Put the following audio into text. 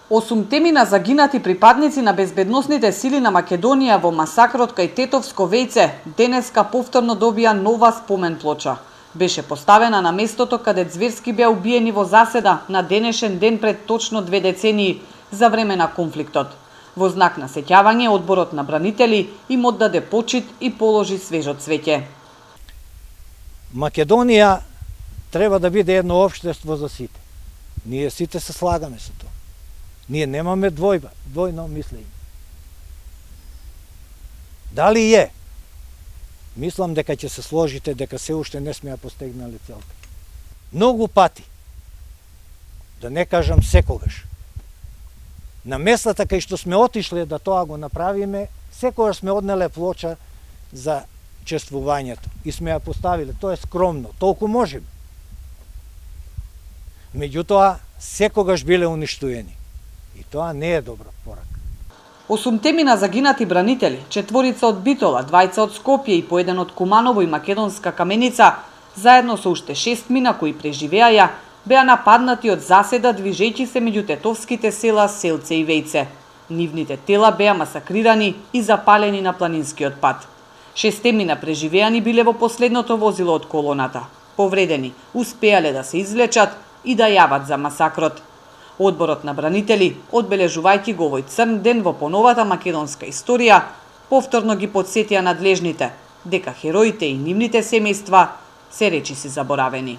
8 темина загинати припадници на безбедносните сили на Македонија во масакрот кај Тетовско вејце денеска повторно добија нова спомен плоча. Беше поставена на местото каде зверски беа убиени во заседа на денешен ден пред точно 2 децении за време на конфликтот. Во знак на сеќавање, одборот на бранители им оддаде почит и положи свежо цвеќе. Македонија треба да биде едно општество за сите. Ние сите се слагаме со тоа. Ние немаме двојно мислење. Дали е? Мислам дека ќе се сложите дека се уште не сме ја постигнале целта. Многу пати, да не кажам секогаш, на местата кај што сме отишле да тоа го направиме, секогаш сме однеле плоча за чествувањето и сме ја поставиле. Тоа е скромно, толку можеме. Меѓутоа, секогаш биле уништуени. И тоа не е добра порака. 8 темина загинати бранители, 4 од Битола, 2 од Скопје и по 1 од Куманово и Македонска Каменица, заедно со уште 6 мина кои преживеаја, беа нападнати од заседа движејќи се меѓу тетовските села Селце и Вејце. Нивните тела беа масакрирани и запалени на планинскиот пат. 6 темина преживеани биле во последното возило од колоната. Повредени, успеале да се извлечат и да јават за масакрот. Одборот на бранители, одбележувајќи го овој црн ден во поновата македонска историја, повторно ги потсетија надлежните дека хероите и нивните семејства се речиси заборавени.